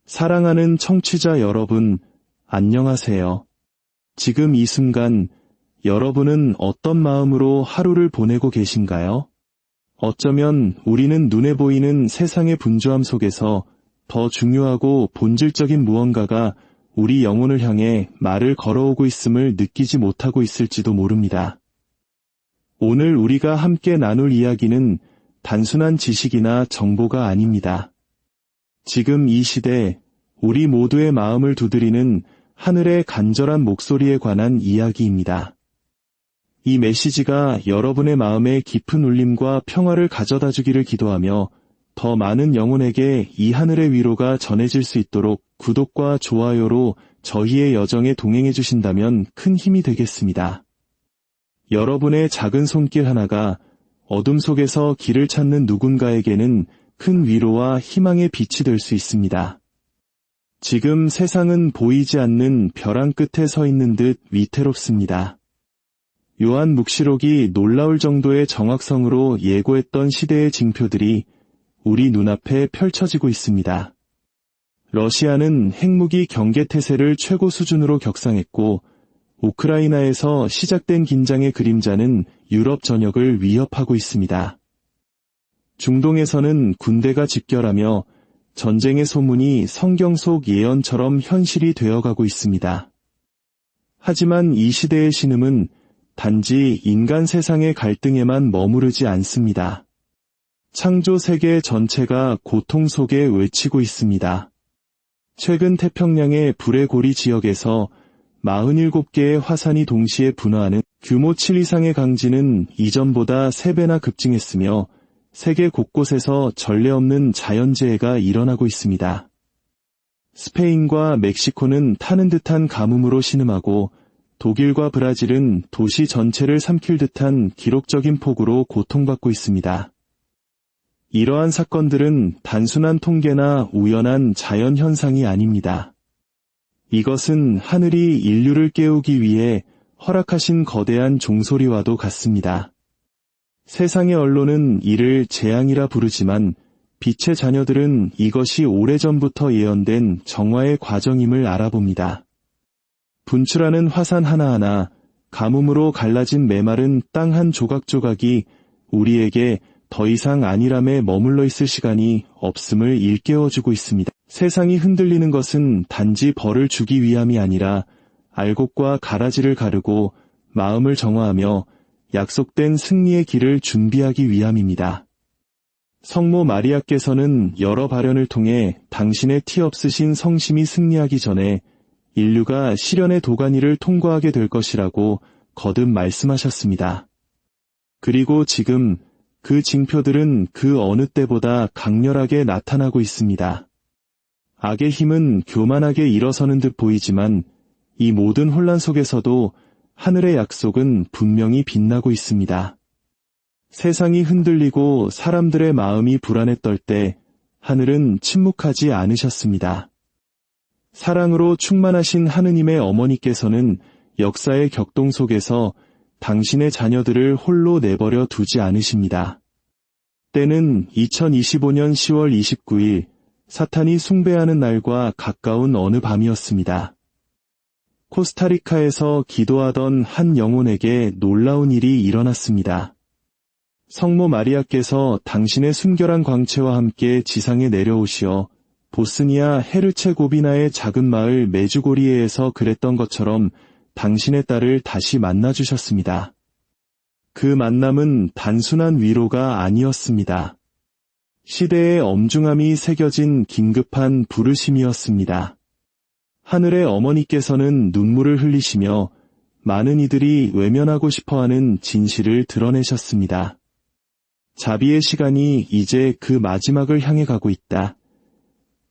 사랑하는 청취자 여러분, 안녕하세요. 지금 이 순간 여러분은 어떤 마음으로 하루를 보내고 계신가요? 어쩌면 우리는 눈에 보이는 세상의 분주함 속에서 더 중요하고 본질적인 무언가가 우리 영혼을 향해 말을 걸어오고 있음을 느끼지 못하고 있을지도 모릅니다. 오늘 우리가 함께 나눌 이야기는 단순한 지식이나 정보가 아닙니다. 지금 이 시대 우리 모두의 마음을 두드리는 하늘의 간절한 목소리에 관한 이야기입니다. 이 메시지가 여러분의 마음에 깊은 울림과 평화를 가져다 주기를 기도하며 더 많은 영혼에게 이 하늘의 위로가 전해질 수 있도록 구독과 좋아요로 저희의 여정에 동행해 주신다면 큰 힘이 되겠습니다. 여러분의 작은 손길 하나가 어둠 속에서 길을 찾는 누군가에게는 큰 위로와 희망의 빛이 될 수 있습니다. 지금 세상은 보이지 않는 벼랑 끝에 서 있는 듯 위태롭습니다. 요한 묵시록이 놀라울 정도의 정확성으로 예고했던 시대의 징표들이 우리 눈앞에 펼쳐지고 있습니다. 러시아는 핵무기 경계태세를 최고 수준으로 격상했고 우크라이나에서 시작된 긴장의 그림자는 유럽 전역을 위협하고 있습니다. 중동에서는 군대가 집결하며 전쟁의 소문이 성경 속 예언처럼 현실이 되어가고 있습니다. 하지만 이 시대의 신음은 단지 인간 세상의 갈등에만 머무르지 않습니다. 창조 세계 전체가 고통 속에 외치고 있습니다. 최근 태평양의 불의 고리 지역에서 47개의 화산이 동시에 분화하는 규모 7 이상의 강진은 이전보다 3배나 급증했으며 세계 곳곳에서 전례 없는 자연재해가 일어나고 있습니다. 스페인과 멕시코는 타는 듯한 가뭄으로 신음하고 독일과 브라질은 도시 전체를 삼킬 듯한 기록적인 폭우로 고통받고 있습니다. 이러한 사건들은 단순한 통계나 우연한 자연현상이 아닙니다. 이것은 하늘이 인류를 깨우기 위해 허락하신 거대한 종소리와도 같습니다. 세상의 언론은 이를 재앙이라 부르지만 빛의 자녀들은 이것이 오래전부터 예언된 정화의 과정임을 알아봅니다. 분출하는 화산 하나하나, 가뭄으로 갈라진 메마른 땅 한 조각조각이 우리에게 더 이상 안일함에 머물러 있을 시간이 없음을 일깨워주고 있습니다. 세상이 흔들리는 것은 단지 벌을 주기 위함이 아니라 알곡과 가라지를 가르고 마음을 정화하며 약속된 승리의 길을 준비하기 위함입니다. 성모 마리아께서는 여러 발현을 통해 당신의 티 없으신 성심이 승리하기 전에 인류가 시련의 도가니를 통과하게 될 것이라고 거듭 말씀하셨습니다. 그리고 지금 그 징표들은 그 어느 때보다 강렬하게 나타나고 있습니다. 악의 힘은 교만하게 일어서는 듯 보이지만 이 모든 혼란 속에서도 하늘의 약속은 분명히 빛나고 있습니다. 세상이 흔들리고 사람들의 마음이 불안에 떨 때 하늘은 침묵하지 않으셨습니다. 사랑으로 충만하신 하느님의 어머니께서는 역사의 격동 속에서 당신의 자녀들을 홀로 내버려 두지 않으십니다. 때는 2025년 10월 29일 사탄이 숭배하는 날과 가까운 어느 밤이었습니다. 코스타리카에서 기도하던 한 영혼에게 놀라운 일이 일어났습니다. 성모 마리아께서 당신의 순결한 광채와 함께 지상에 내려오시어 보스니아 헤르체고비나의 작은 마을 메주고리에에서 그랬던 것처럼 당신의 딸을 다시 만나주셨습니다. 그 만남은 단순한 위로가 아니었습니다. 시대의 엄중함이 새겨진 긴급한 부르심이었습니다. 하늘의 어머니께서는 눈물을 흘리시며 많은 이들이 외면하고 싶어하는 진실을 드러내셨습니다. 자비의 시간이 이제 그 마지막을 향해 가고 있다.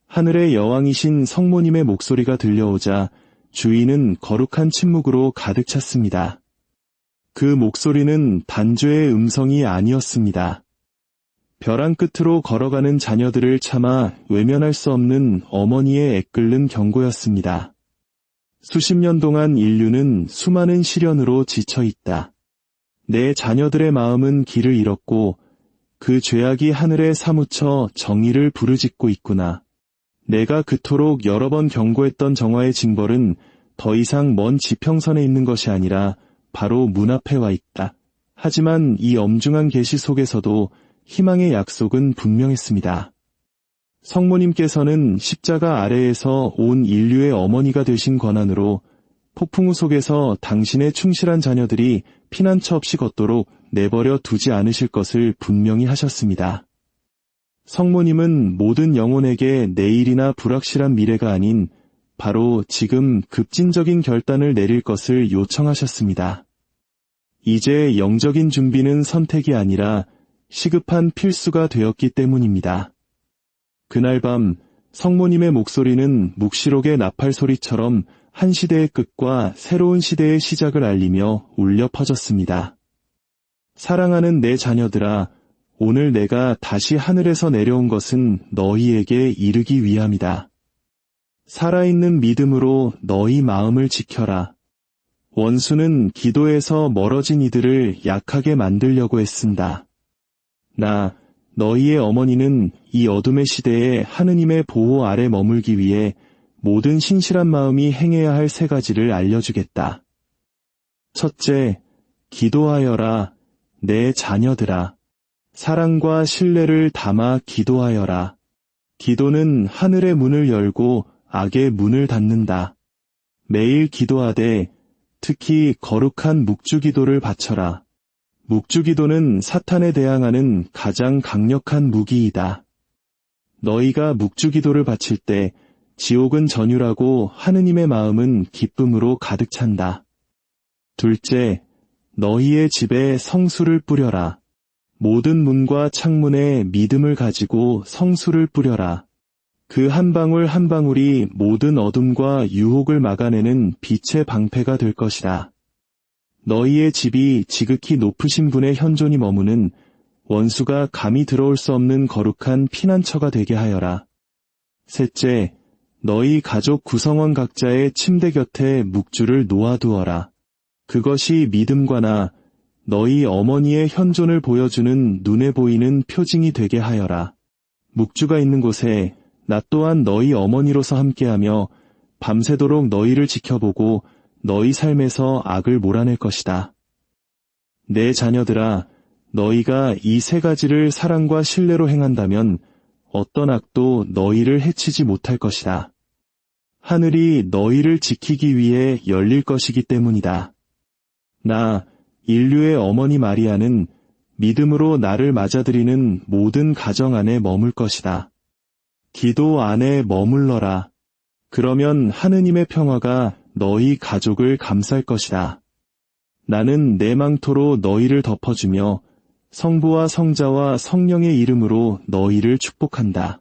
하늘의 여왕이신 성모님의 목소리가 들려오자 주위는 거룩한 침묵으로 가득 찼습니다. 그 목소리는 단죄의 음성이 아니었습니다. 벼랑 끝으로 걸어가는 자녀들을 참아 외면할 수 없는 어머니의 애끓는 경고였습니다. 수십 년 동안 인류는 수많은 시련으로 지쳐 있다. 내 자녀들의 마음은 길을 잃었고 그 죄악이 하늘에 사무쳐 정의를 부르짖고 있구나. 내가 그토록 여러 번 경고했던 정화의 징벌은 더 이상 먼 지평선에 있는 것이 아니라 바로 문 앞에 와 있다. 하지만 이 엄중한 계시 속에서도 희망의 약속은 분명했습니다. 성모님께서는 십자가 아래에서 온 인류의 어머니가 되신 권한으로 폭풍우 속에서 당신의 충실한 자녀들이 피난처 없이 걷도록 내버려 두지 않으실 것을 분명히 하셨습니다. 성모님은 모든 영혼에게 내일이나 불확실한 미래가 아닌 바로 지금 급진적인 결단을 내릴 것을 요청하셨습니다. 이제 영적인 준비는 선택이 아니라 시급한 필수가 되었기 때문입니다. 그날 밤 성모님의 목소리는 묵시록의 나팔 소리처럼 한 시대의 끝과 새로운 시대의 시작을 알리며 울려 퍼졌습니다. 사랑하는 내 자녀들아, 오늘 내가 다시 하늘에서 내려온 것은 너희에게 이르기 위함이다. 살아있는 믿음으로 너희 마음을 지켜라. 원수는 기도에서 멀어진 이들을 약하게 만들려고 애쓴다. 나, 너희의 어머니는 이 어둠의 시대에 하느님의 보호 아래 머물기 위해 모든 신실한 마음이 행해야 할 세 가지를 알려주겠다. 첫째, 기도하여라, 내 자녀들아. 사랑과 신뢰를 담아 기도하여라. 기도는 하늘의 문을 열고 악의 문을 닫는다. 매일 기도하되 특히 거룩한 묵주기도를 바쳐라. 묵주기도는 사탄에 대항하는 가장 강력한 무기이다. 너희가 묵주기도를 바칠 때 지옥은 전율하고 하느님의 마음은 기쁨으로 가득 찬다. 둘째, 너희의 집에 성수를 뿌려라. 모든 문과 창문에 믿음을 가지고 성수를 뿌려라. 그 한 방울 한 방울이 모든 어둠과 유혹을 막아내는 빛의 방패가 될 것이다. 너희의 집이 지극히 높으신 분의 현존이 머무는 원수가 감히 들어올 수 없는 거룩한 피난처가 되게 하여라. 셋째, 너희 가족 구성원 각자의 침대 곁에 묵주를 놓아두어라. 그것이 믿음과나 너희 어머니의 현존을 보여주는 눈에 보이는 표징이 되게 하여라. 묵주가 있는 곳에 나 또한 너희 어머니로서 함께하며 밤새도록 너희를 지켜보고 너희 삶에서 악을 몰아낼 것이다. 내 자녀들아, 너희가 이 세 가지를 사랑과 신뢰로 행한다면 어떤 악도 너희를 해치지 못할 것이다. 하늘이 너희를 지키기 위해 열릴 것이기 때문이다. 나, 인류의 어머니 마리아는 믿음으로 나를 맞아들이는 모든 가정 안에 머물 것이다. 기도 안에 머물러라. 그러면 하느님의 평화가 너희 가족을 감쌀 것이다. 나는 내 망토로 너희를 덮어주며 성부와 성자와 성령의 이름으로 너희를 축복한다.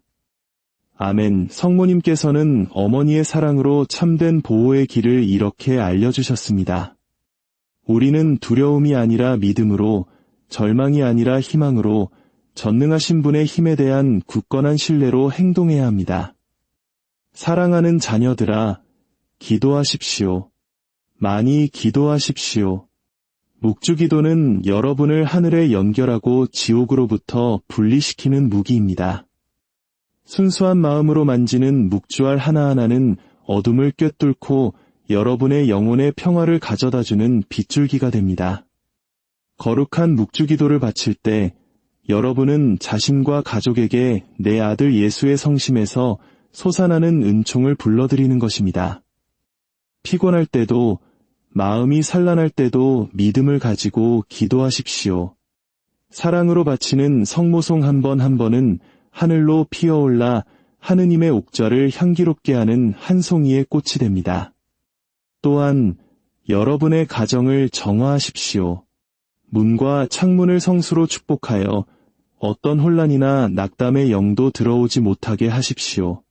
아멘. 성모님께서는 어머니의 사랑으로 참된 보호의 길을 이렇게 알려주셨습니다. 우리는 두려움이 아니라 믿음으로, 절망이 아니라 희망으로, 전능하신 분의 힘에 대한 굳건한 신뢰로 행동해야 합니다. 사랑하는 자녀들아, 기도하십시오. 많이 기도하십시오. 묵주기도는 여러분을 하늘에 연결하고 지옥으로부터 분리시키는 무기입니다. 순수한 마음으로 만지는 묵주알 하나하나는 어둠을 꿰뚫고 여러분의 영혼의 평화를 가져다주는 빗줄기가 됩니다. 거룩한 묵주기도를 바칠 때 여러분은 자신과 가족에게 내 아들 예수의 성심에서 솟아나는 은총을 불러드리는 것입니다. 피곤할 때도, 마음이 산란할 때도 믿음을 가지고 기도하십시오. 사랑으로 바치는 성모송 한 번 한 번은 하늘로 피어올라 하느님의 옥좌를 향기롭게 하는 한 송이의 꽃이 됩니다. 또한 여러분의 가정을 정화하십시오. 문과 창문을 성수로 축복하여 어떤 혼란이나 낙담의 영도 들어오지 못하게 하십시오.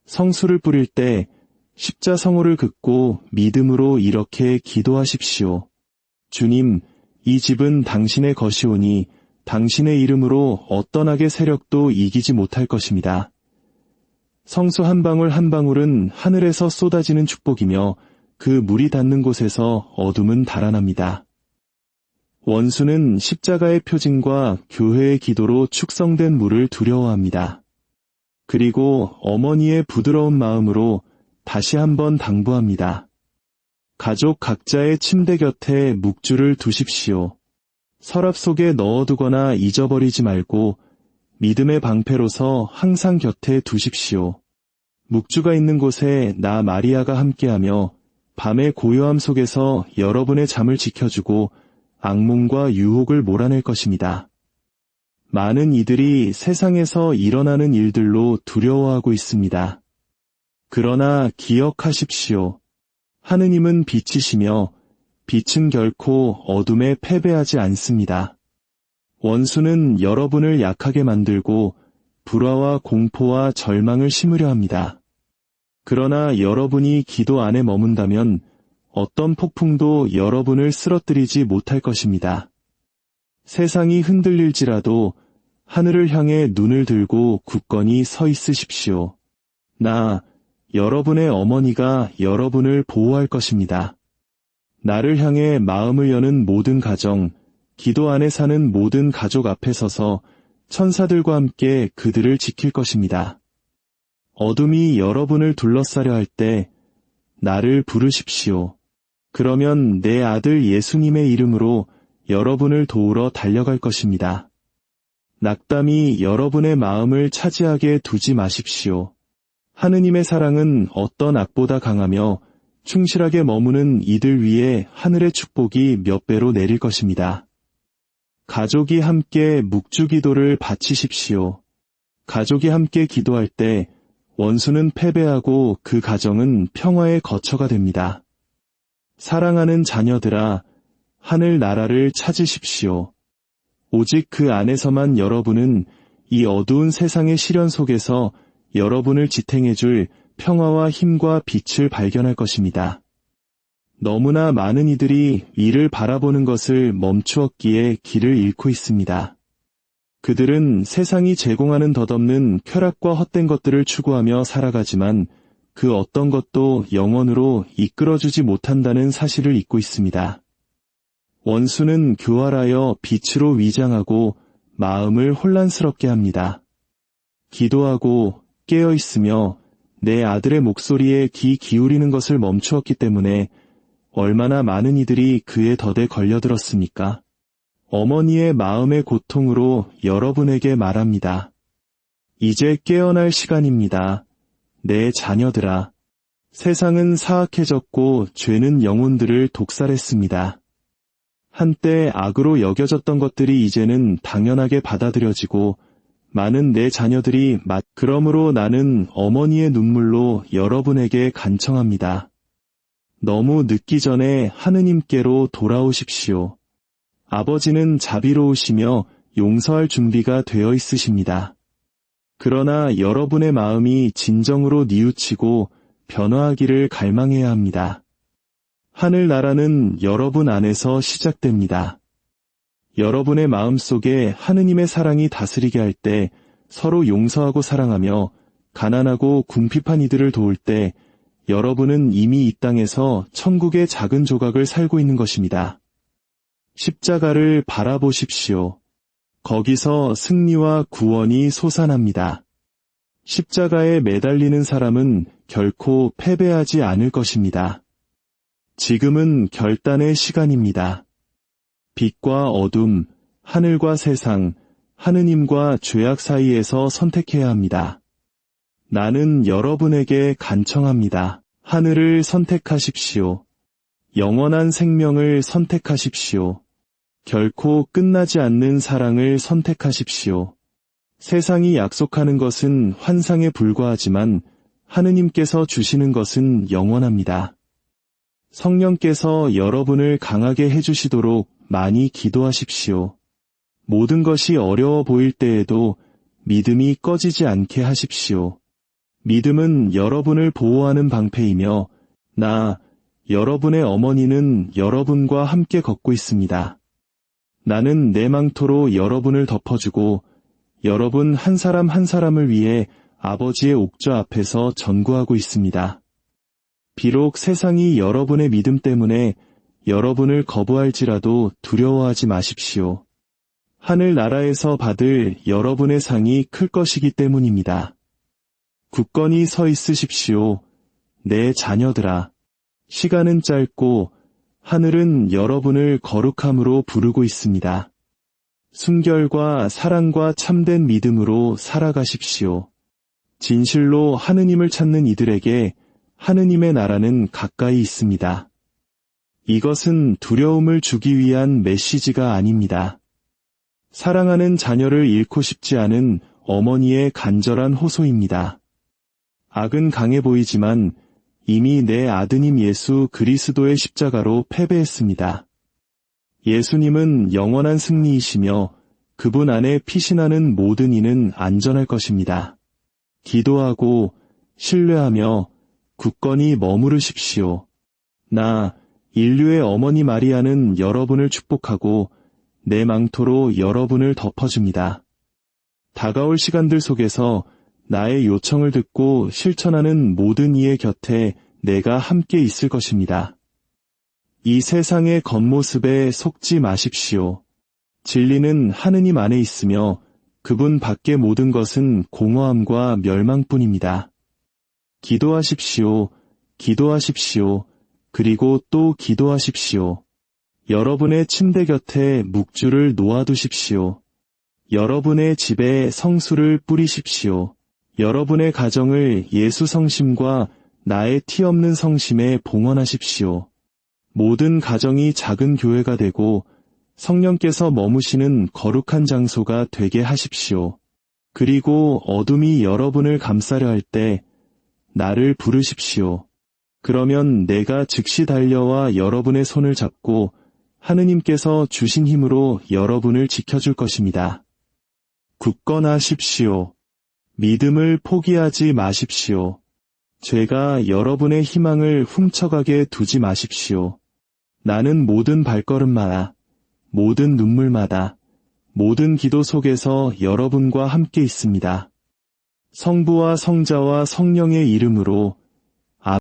성수를 뿌릴 때 십자성호를 긋고 믿음으로 이렇게 기도하십시오. 주님, 이 집은 당신의 것이오니 당신의 이름으로 어떤 악의 세력도 이기지 못할 것입니다. 성수 한 방울 한 방울은 하늘에서 쏟아지는 축복이며 그 물이 닿는 곳에서 어둠은 달아납니다. 원수는 십자가의 표징과 교회의 기도로 축성된 물을 두려워합니다. 그리고 어머니의 부드러운 마음으로 다시 한번 당부합니다. 가족 각자의 침대 곁에 묵주를 두십시오. 서랍 속에 넣어두거나 잊어버리지 말고 믿음의 방패로서 항상 곁에 두십시오. 묵주가 있는 곳에 나 마리아가 함께하며 밤의 고요함 속에서 여러분의 잠을 지켜주고 악몽과 유혹을 몰아낼 것입니다. 많은 이들이 세상에서 일어나는 일들로 두려워하고 있습니다. 그러나 기억하십시오. 하느님은 빛이시며 빛은 결코 어둠에 패배하지 않습니다. 원수는 여러분을 약하게 만들고 불화와 공포와 절망을 심으려 합니다. 그러나 여러분이 기도 안에 머문다면 어떤 폭풍도 여러분을 쓰러뜨리지 못할 것입니다. 세상이 흔들릴지라도 하늘을 향해 눈을 들고 굳건히 서 있으십시오. 나, 여러분의 어머니가 여러분을 보호할 것입니다. 나를 향해 마음을 여는 모든 가정, 기도 안에 사는 모든 가족 앞에 서서 천사들과 함께 그들을 지킬 것입니다. 어둠이 여러분을 둘러싸려 할 때 나를 부르십시오. 그러면 내 아들 예수님의 이름으로 여러분을 도우러 달려갈 것입니다. 낙담이 여러분의 마음을 차지하게 두지 마십시오. 하느님의 사랑은 어떤 악보다 강하며 충실하게 머무는 이들 위에 하늘의 축복이 몇 배로 내릴 것입니다. 가족이 함께 묵주기도를 바치십시오. 가족이 함께 기도할 때 원수는 패배하고 그 가정은 평화의 거처가 됩니다. 사랑하는 자녀들아, 하늘 나라를 찾으십시오. 오직 그 안에서만 여러분은 이 어두운 세상의 시련 속에서 여러분을 지탱해줄 평화와 힘과 빛을 발견할 것입니다. 너무나 많은 이들이 위를 바라보는 것을 멈추었기에 길을 잃고 있습니다. 그들은 세상이 제공하는 덧없는 쾌락과 헛된 것들을 추구하며 살아가지만 그 어떤 것도 영원으로 이끌어주지 못한다는 사실을 잊고 있습니다. 원수는 교활하여 빛으로 위장하고 마음을 혼란스럽게 합니다. 기도하고 깨어있으며 내 아들의 목소리에 귀 기울이는 것을 멈추었기 때문에 얼마나 많은 이들이 그의 덫에 걸려들었습니까? 어머니의 마음의 고통으로 여러분에게 말합니다. 이제 깨어날 시간입니다. 내 자녀들아. 세상은 사악해졌고 죄는 영혼들을 독살했습니다. 한때 악으로 여겨졌던 것들이 이제는 당연하게 받아들여지고 많은 내 자녀들이 그러므로 나는 어머니의 눈물로 여러분에게 간청합니다. 너무 늦기 전에 하느님께로 돌아오십시오. 아버지는 자비로우시며 용서할 준비가 되어 있으십니다. 그러나 여러분의 마음이 진정으로 뉘우치고 변화하기를 갈망해야 합니다. 하늘나라는 여러분 안에서 시작됩니다. 여러분의 마음속에 하느님의 사랑이 다스리게 할 때 서로 용서하고 사랑하며 가난하고 궁핍한 이들을 도울 때 여러분은 이미 이 땅에서 천국의 작은 조각을 살고 있는 것입니다. 십자가를 바라보십시오. 거기서 승리와 구원이 솟아납니다. 십자가에 매달리는 사람은 결코 패배하지 않을 것입니다. 지금은 결단의 시간입니다. 빛과 어둠, 하늘과 세상, 하느님과 죄악 사이에서 선택해야 합니다. 나는 여러분에게 간청합니다. 하늘을 선택하십시오. 영원한 생명을 선택하십시오. 결코 끝나지 않는 사랑을 선택하십시오. 세상이 약속하는 것은 환상에 불과하지만 하느님께서 주시는 것은 영원합니다. 성령께서 여러분을 강하게 해주시도록 많이 기도하십시오. 모든 것이 어려워 보일 때에도 믿음이 꺼지지 않게 하십시오. 믿음은 여러분을 보호하는 방패이며 여러분의 어머니는 여러분과 함께 걷고 있습니다. 나는 내 망토로 여러분을 덮어주고 여러분 한 사람 한 사람을 위해 아버지의 옥좌 앞에서 전구하고 있습니다. 비록 세상이 여러분의 믿음 때문에 여러분을 거부할지라도 두려워하지 마십시오. 하늘나라에서 받을 여러분의 상이 클 것이기 때문입니다. 굳건히 서 있으십시오. 내 자녀들아. 시간은 짧고 하늘은 여러분을 거룩함으로 부르고 있습니다. 순결과 사랑과 참된 믿음으로 살아가십시오. 진실로 하느님을 찾는 이들에게 하느님의 나라는 가까이 있습니다. 이것은 두려움을 주기 위한 메시지가 아닙니다. 사랑하는 자녀를 잃고 싶지 않은 어머니의 간절한 호소입니다. 악은 강해 보이지만 이미 내 아드님 예수 그리스도의 십자가로 패배했습니다. 예수님은 영원한 승리이시며 그분 안에 피신하는 모든 이는 안전할 것입니다. 기도하고 신뢰하며 굳건히 머무르십시오. 나, 인류의 어머니 마리아는 여러분을 축복하고 내 망토로 여러분을 덮어줍니다. 다가올 시간들 속에서 나의 요청을 듣고 실천하는 모든 이의 곁에 내가 함께 있을 것입니다. 이 세상의 겉모습에 속지 마십시오. 진리는 하느님 안에 있으며 그분 밖의 모든 것은 공허함과 멸망뿐입니다. 기도하십시오. 기도하십시오. 그리고 또 기도하십시오. 여러분의 침대 곁에 묵주를 놓아두십시오. 여러분의 집에 성수를 뿌리십시오. 여러분의 가정을 예수 성심과 나의 티 없는 성심에 봉헌하십시오. 모든 가정이 작은 교회가 되고 성령께서 머무시는 거룩한 장소가 되게 하십시오. 그리고 어둠이 여러분을 감싸려 할 때 나를 부르십시오. 그러면 내가 즉시 달려와 여러분의 손을 잡고 하느님께서 주신 힘으로 여러분을 지켜줄 것입니다. 굳건하십시오. 믿음을 포기하지 마십시오. 죄가 여러분의 희망을 훔쳐가게 두지 마십시오. 나는 모든 발걸음마다, 모든 눈물마다, 모든 기도 속에서 여러분과 함께 있습니다. 성부와 성자와 성령의 이름으로